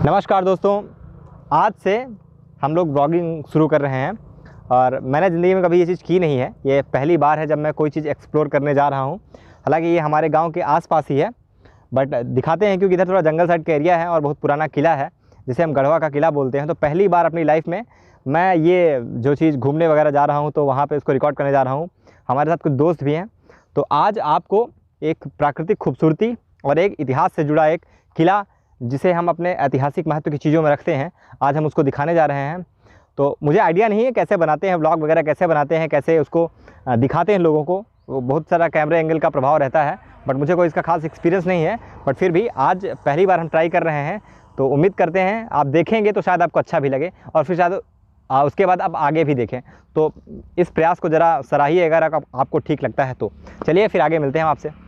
नमस्कार दोस्तों, आज से हम लोग ब्लॉगिंग शुरू कर रहे हैं और मैंने ज़िंदगी में कभी ये चीज़ की नहीं है। ये पहली बार है जब मैं कोई चीज़ एक्सप्लोर करने जा रहा हूँ। हालांकि ये हमारे गांव के आसपास ही है, बट दिखाते हैं क्योंकि इधर थोड़ा जंगल साइड का एरिया है और बहुत पुराना किला है जिसे हम गढ़वा का किला बोलते हैं। तो पहली बार अपनी लाइफ में मैं ये जो चीज़ घूमने वगैरह जा रहा हूँ तो वहाँ पर इसको रिकॉर्ड करने जा रहा हूँ। हमारे साथ कुछ दोस्त भी हैं। तो आज आपको एक प्राकृतिक खूबसूरती और एक इतिहास से जुड़ा एक किला, जिसे हम अपने ऐतिहासिक महत्व की चीज़ों में रखते हैं, आज हम उसको दिखाने जा रहे हैं। तो मुझे आइडिया नहीं है कैसे बनाते हैं व्लॉग वगैरह, कैसे बनाते हैं, कैसे उसको दिखाते हैं लोगों को। वो बहुत सारा कैमरा एंगल का प्रभाव रहता है, बट मुझे कोई इसका खास एक्सपीरियंस नहीं है। बट फिर भी आज पहली बार हम ट्राई कर रहे हैं, तो उम्मीद करते हैं आप देखेंगे तो शायद आपको अच्छा भी लगे और फिर शायद उसके बाद आप आगे भी देखें। तो इस प्रयास को ज़रा सराहिए अगर आपको ठीक लगता है तो। चलिए फिर आगे मिलते हैं आपसे।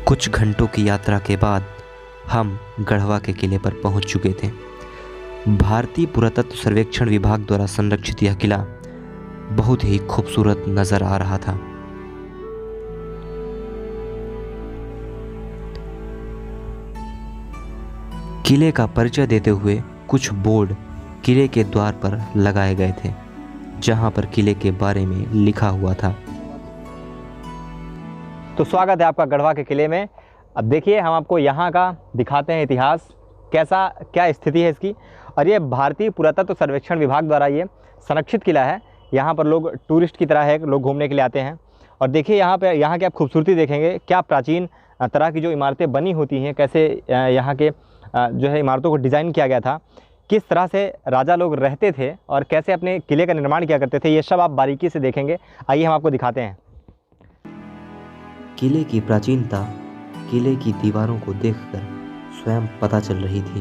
कुछ घंटों की यात्रा के बाद हम गढ़वा के किले पर पहुंच चुके थे। भारतीय पुरातत्व सर्वेक्षण विभाग द्वारा संरक्षित यह किला बहुत ही खूबसूरत नजर आ रहा था। किले का परिचय देते हुए कुछ बोर्ड किले के द्वार पर लगाए गए थे, जहां पर किले के बारे में लिखा हुआ था। तो स्वागत है आपका गढ़वा के किले में। अब देखिए, हम आपको यहाँ का दिखाते हैं इतिहास, कैसा क्या स्थिति है इसकी। और ये भारतीय पुरातत्व सर्वेक्षण विभाग द्वारा ये संरक्षित किला है। यहाँ पर लोग टूरिस्ट की तरह है, लोग घूमने के लिए आते हैं। और देखिए यहाँ की आप खूबसूरती देखेंगे, क्या प्राचीन तरह की जो इमारतें बनी होती हैं, कैसे यहाँ के जो है इमारतों को डिज़ाइन किया गया था, किस तरह से राजा लोग रहते थे और कैसे अपने किले का निर्माण किया करते थे, ये सब आप बारीकी से देखेंगे। आइए हम आपको दिखाते हैं। किले की प्राचीनता किले की दीवारों को देखकर स्वयं पता चल रही थी।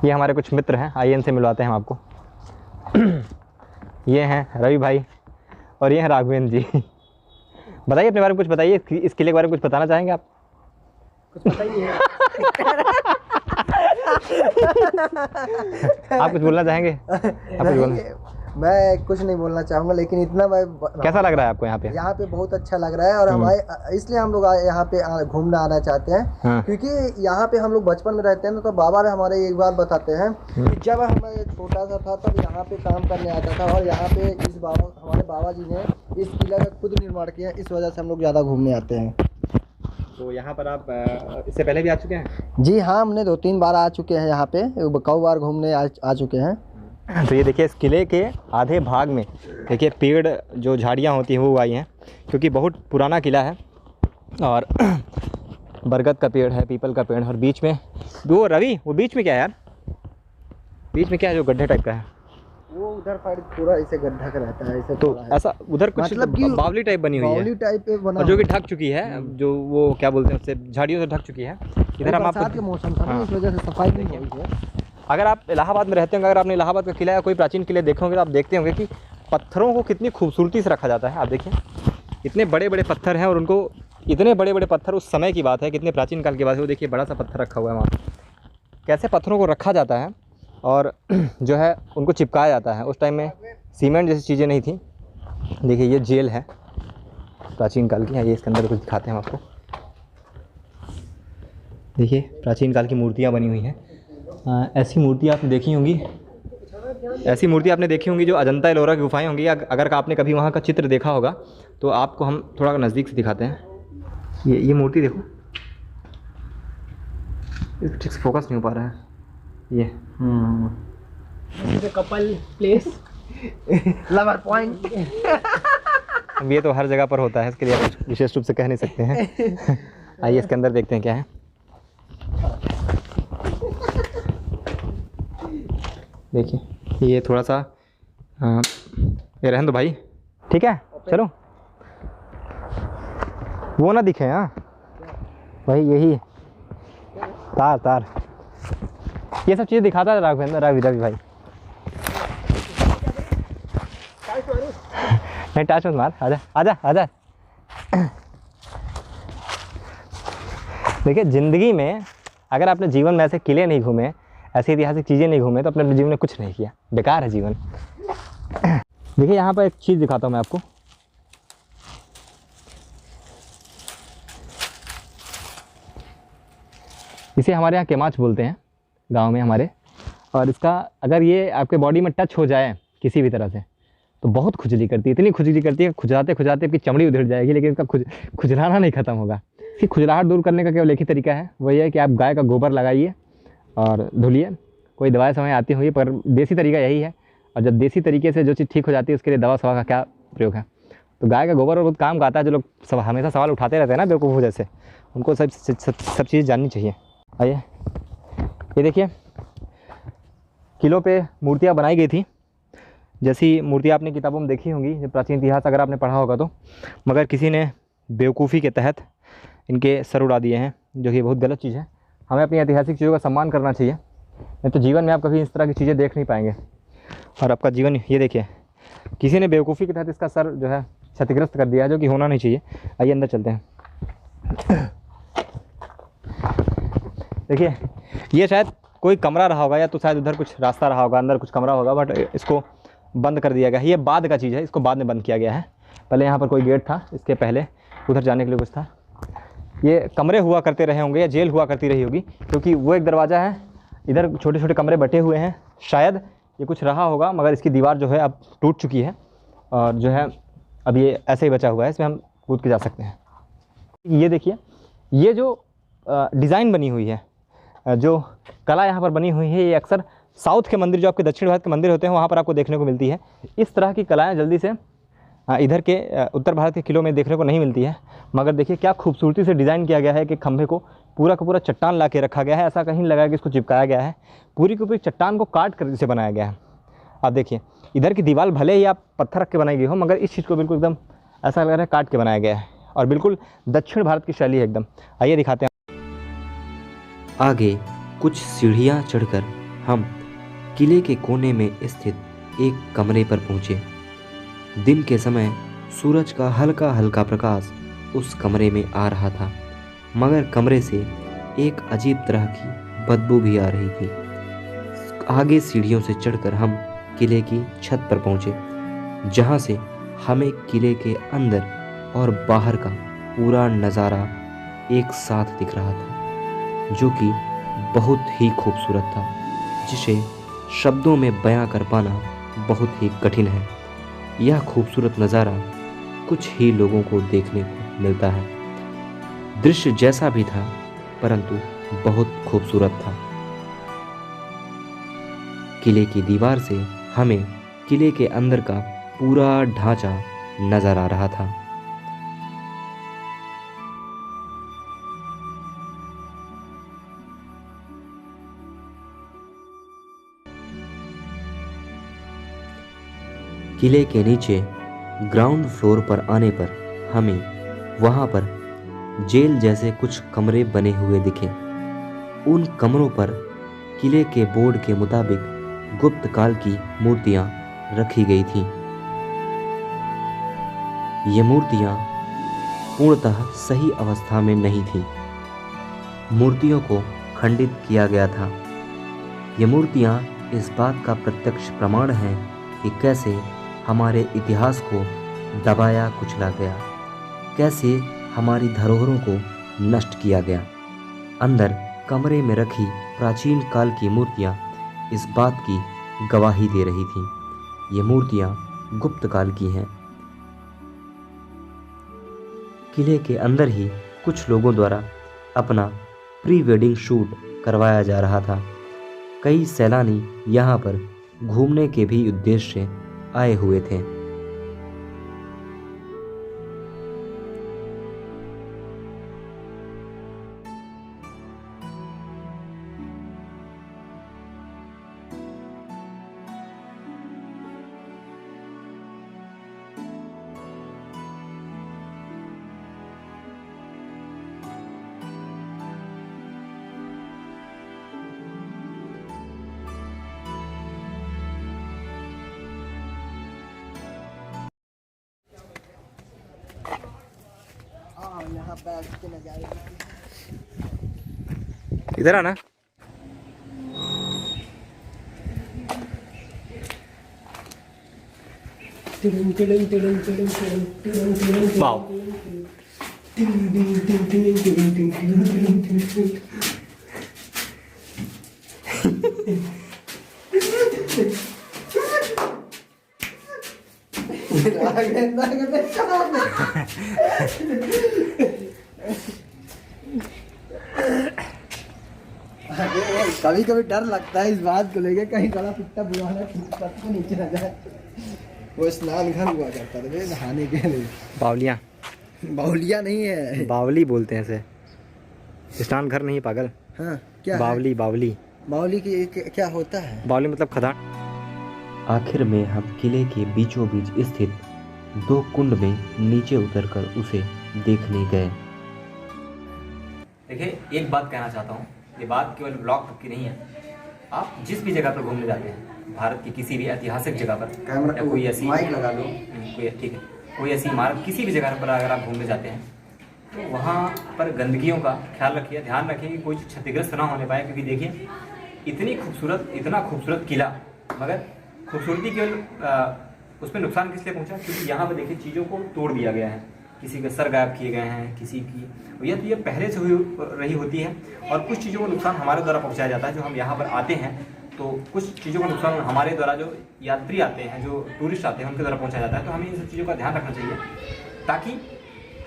ये हमारे कुछ मित्र हैं, आइए इनसे मिलवाते हैं हम आपको। ये हैं रवि भाई और ये हैं राघवेंद्र जी। बताइए अपने बारे में कुछ बताइए, इस किले के बारे में कुछ बताना चाहेंगे आप? कुछ बताइए। आप कुछ बोलना चाहेंगे? आप कुछ बोलना? मैं कुछ नहीं बोलना चाहूँगा, लेकिन इतना मैं कैसा लग रहा है आपको यहाँ पे? यहाँ पे बहुत अच्छा लग रहा है और हमारे इसलिए हम लोग यहाँ पे घूमने आना चाहते हैं। हाँ। क्योंकि यहाँ पे हम लोग बचपन में रहते हैं ना, तो बाबा ने हमारे एक बात बताते हैं कि जब मैं छोटा सा था तब यहाँ पे काम करने आता था और यहाँ पे हमारे बाबा जी ने इस किला का खुद निर्माण किया, इस वजह से हम लोग ज़्यादा घूमने आते हैं। तो यहाँ पर आप इससे पहले भी आ चुके हैं? जी हाँ, हमने 2-3 बार आ चुके हैं यहाँ पे, कई बार घूमने आ चुके हैं। तो ये देखिए, इस किले के आधे भाग में देखिए पेड़, जो झाड़ियाँ होती हैं वो उगाई हैं, क्योंकि बहुत पुराना किला है। और बरगद का पेड़ है, पीपल का पेड़ है, और बीच में वो रवि, वो बीच में क्या है यार? बीच में क्या है जो गड्ढे टाइप का है? वो उधर साइड पूरा ऐसे गड्ढा का रहता है, ऐसे तो ऐसा उधर कुछ मतलब कि बावली टाइप बनी हुई है, बावली टाइप पे बना, और जो कि ढक चुकी है, जो वो क्या बोलते हैं उससे, झाड़ियों से ढक चुकी है। इधर हम बरसात के मौसम था ना, इस वजह से सफाई नहीं हुई है। अगर आप इलाहाबाद में रहते होंगे, अगर आपने इलाहाबाद का किला या कोई प्राचीन किले देखे होंगे तो आप देखते होंगे कि पत्थरों को कितनी खूबसूरती से रखा जाता है। आप देखिए, इतने बड़े बड़े पत्थर हैं, और उनको इतने बड़े बड़े पत्थर उस समय की बात है, कितने प्राचीन काल की बात है। वो देखिए बड़ा सा पत्थर रखा हुआ है वहाँ, कैसे पत्थरों को रखा जाता है और जो है उनको चिपकाया जाता है। उस टाइम में सीमेंट जैसी चीज़ें नहीं थी। देखिए ये जेल है प्राचीन काल की, ये इसके अंदर कुछ दिखाते हैं हम आपको। देखिए प्राचीन काल की मूर्तियाँ बनी हुई हैं। ऐसी मूर्तियाँ आपने देखी होंगी, ऐसी मूर्ति आपने देखी होंगी जो अजंता एलोरा की गुफाएं होंगी। अगर आपने कभी वहाँ का चित्र देखा होगा तो आपको हम थोड़ा नज़दीक से दिखाते हैं। ये मूर्ति देखो, इस ठीक से फोकस नहीं हो पा रहा है। ये कपल प्लेस, लवर पॉइंट। ये तो हर जगह पर होता है, इसके लिए आप विशेष रूप से कह नहीं सकते हैं। आइए इसके अंदर देखते हैं क्या है। देखिए ये थोड़ा सा ये रहने दो भाई, ठीक है चलो। वो ना दिखे, हाँ भाई, यही तार तार ये सब चीज़ दिखाता है राघवेंद्र, रवि भाई। नहीं टच मत मार, आजा आजा आजा। देखिए ज़िंदगी में अगर आपने जीवन में ऐसे किले नहीं घूमे, ऐसी ऐतिहासिक चीज़ें नहीं घूमे, तो अपने जीवन में कुछ नहीं किया, बेकार है जीवन। देखिए यहाँ पर एक चीज़ दिखाता हूँ मैं आपको। इसे हमारे यहाँ केमाच बोलते हैं गांव में हमारे। और इसका अगर ये आपके बॉडी में टच हो जाए किसी भी तरह से तो बहुत खुजली करती है, इतनी खुजली करती है, खुजलाते खुजलाते आपकी चमड़ी उधड़ जाएगी, लेकिन इसका खुजलाना नहीं खत्म होगा। इसकी खुजलाहट दूर करने का केवल एक ही तरीका है, वही है कि आप गाय का गोबर लगाइए और धुलिए। कोई दवाई समय आती हुई, पर देसी तरीका यही है। और जब देसी तरीके से जो चीज़ ठीक हो जाती है उसके लिए दवा सवा का क्या प्रयोग है। तो गाय का गोबर बहुत काम का आता है। जो लोग सब हमेशा सवाल उठाते रहते हैं ना बेवकूफ़ जैसे, उनको सब चीज़ जाननी चाहिए। आइए ये देखिए किलों पे मूर्तियाँ बनाई गई थी। जैसी मूर्तियाँ आपने किताबों में देखी होंगी, जो प्राचीन इतिहास अगर आपने पढ़ा होगा तो, मगर किसी ने बेवकूफ़ी के तहत इनके सर उड़ा दिए हैं, जो कि बहुत गलत चीज़ है। हमें अपनी ऐतिहासिक चीज़ों का सम्मान करना चाहिए, नहीं तो जीवन में आप कभी इस तरह की चीज़ें देख नहीं पाएंगे और आपका जीवन, ये देखिए किसी ने बेवकूफ़ी के तहत इसका सर जो है क्षतिग्रस्त कर दिया है, जो कि होना नहीं चाहिए। आइए अंदर चलते हैं। देखिए ये शायद कोई कमरा रहा होगा, या तो शायद उधर कुछ रास्ता रहा होगा, अंदर कुछ कमरा होगा, बट इसको बंद कर दिया गया है। ये बाद का चीज़ है, इसको बाद में बंद किया गया है। पहले यहाँ पर कोई गेट था, इसके पहले उधर जाने के लिए कुछ था। ये कमरे हुआ करते रहे होंगे या जेल हुआ करती रही होगी, क्योंकि वो एक दरवाज़ा है, इधर छोटे छोटे कमरे बटे हुए हैं। शायद ये कुछ रहा होगा, मगर इसकी दीवार जो है अब टूट चुकी है और जो है अब ये ऐसे ही बचा हुआ है, इसमें हम कूद के जा सकते हैं। ये देखिए ये जो डिज़ाइन बनी हुई है, जो कला यहाँ पर बनी हुई है, ये अक्सर साउथ के मंदिर, जो आपके दक्षिण भारत के मंदिर होते हैं, वहाँ पर आपको देखने को मिलती है। इस तरह की कलाएँ जल्दी से इधर के उत्तर भारत के किलों में देखने को नहीं मिलती है। मगर देखिए क्या खूबसूरती से डिज़ाइन किया गया है कि खंभे को पूरा का पूरा चट्टान ला के रखा गया है। ऐसा कहीं लगा कि इसको चिपकाया गया है, पूरी की पूरी चट्टान को काट कर इसे बनाया गया है। आप देखिए इधर की दीवार भले ही आप पत्थर रख के बनाई गई हो, मगर इस चीज़ को बिल्कुल एकदम ऐसा लग रहा है काट के बनाया गया है, और बिल्कुल दक्षिण भारत की शैली है एकदम। आइए दिखाते हैं। आगे कुछ सीढ़ियाँ चढ़कर हम किले के कोने में स्थित एक कमरे पर पहुँचे। दिन के समय सूरज का हल्का हल्का प्रकाश उस कमरे में आ रहा था, मगर कमरे से एक अजीब तरह की बदबू भी आ रही थी। आगे सीढ़ियों से चढ़कर हम किले की छत पर पहुँचे, जहाँ से हमें किले के अंदर और बाहर का पूरा नज़ारा एक साथ दिख रहा था, जो कि बहुत ही खूबसूरत था, जिसे शब्दों में बयां कर पाना बहुत ही कठिन है। यह खूबसूरत नज़ारा कुछ ही लोगों को देखने को मिलता है। दृश्य जैसा भी था, परंतु बहुत खूबसूरत था। किले की दीवार से हमें किले के अंदर का पूरा ढांचा नजर आ रहा था। किले के नीचे ग्राउंड फ्लोर पर आने पर हमें वहां पर जेल जैसे कुछ कमरे बने हुए दिखे। उन कमरों पर किले के बोर्ड के मुताबिक गुप्त काल की मूर्तियां रखी गई थीं। ये मूर्तियां पूर्णतः सही अवस्था में नहीं थीं। मूर्तियों को खंडित किया गया था। ये मूर्तियां इस बात का प्रत्यक्ष प्रमाण हैं कि कैसे हमारे इतिहास को दबाया कुचला गया, कैसे हमारी धरोहरों को नष्ट किया गया। अंदर कमरे में रखी प्राचीन काल की मूर्तियां इस बात की गवाही दे रही थीं। ये मूर्तियां गुप्त काल की हैं। किले के अंदर ही कुछ लोगों द्वारा अपना प्री वेडिंग शूट करवाया जा रहा था। कई सैलानी यहाँ पर घूमने के भी उद्देश्य से आए हुए थे। बैठ के नजारे। इधर आना। वाओ, कभी कभी डर लगता है इस बात को लेके, कहीं गला पिट्टा बुलाना को नीचे न जाए। वो स्नान घर हुआ करता था नहाने के लिए। बावलियाँ, बावलिया नहीं है, बावली बोलते हैं इसे। स्नान घर नहीं पागल। हाँ क्या बावली, बावली। बावली की क्या होता है? बावली मतलब खदान। आखिर में हम किले के बीचों बीच स्थित 2 कुंड में नीचे उतरकर उसे देखने गए। देखिए, एक बात कहना चाहता हूँ, ये बात केवल ब्लॉग तक की नहीं है। आप जिस भी जगह पर घूमने जाते हैं, भारत की किसी भी ऐतिहासिक जगह पर, या कोई ऐसी माइक लगा लो, कोई ठीक है, कोई ऐसी इमारत किसी भी जगह पर अगर आप घूमने जाते हैं तो वहाँ पर गंदगियों का ख्याल रखिए, ध्यान रखिए कि कोई क्षतिग्रस्त ना होने पाए। क्योंकि देखिए, इतना खूबसूरत किला, मगर खूबसूरती केवल उसमें नुकसान किस लिए पहुँचा? क्योंकि यहाँ पर देखिए चीज़ों को तोड़ दिया गया है, किसी के सर गायब किए गए हैं, किसी की ये पहले से हुई रही होती है। और कुछ चीज़ों को नुकसान हमारे द्वारा पहुँचाया जाता है। जो हम यहाँ पर आते हैं तो कुछ चीज़ों का नुकसान हमारे द्वारा, जो यात्री आते हैं, जो टूरिस्ट आते हैं, उनके द्वारा पहुँचाया जाता है। तो हमें इन सब चीज़ों का ध्यान रखना चाहिए, ताकि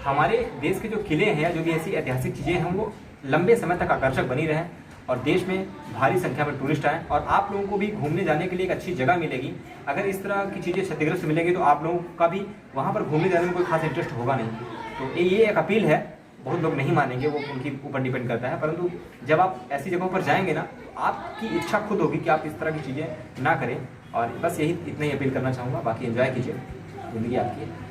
हमारे देश के जो किले हैं या जो भी ऐसी ऐतिहासिक चीज़ें हैं वो लंबे समय तक आकर्षक बनी रहें और देश में भारी संख्या में टूरिस्ट आएँ और आप लोगों को भी घूमने जाने के लिए एक अच्छी जगह मिलेगी। अगर इस तरह की चीज़ें क्षतिग्रस्त मिलेंगी तो आप लोगों का भी वहाँ पर घूमने जाने में कोई खास इंटरेस्ट होगा नहीं। तो ये एक अपील है, बहुत लोग नहीं मानेंगे, वो उनकी ऊपर डिपेंड करता है। परंतु जब आप ऐसी जगहों पर जाएंगे ना, आपकी इच्छा खुद होगी कि आप इस तरह की चीज़ें ना करें। और बस इतना ही अपील करना चाहूँगा। बाकी एंजॉय कीजिए, ज़िंदगी आपकी है।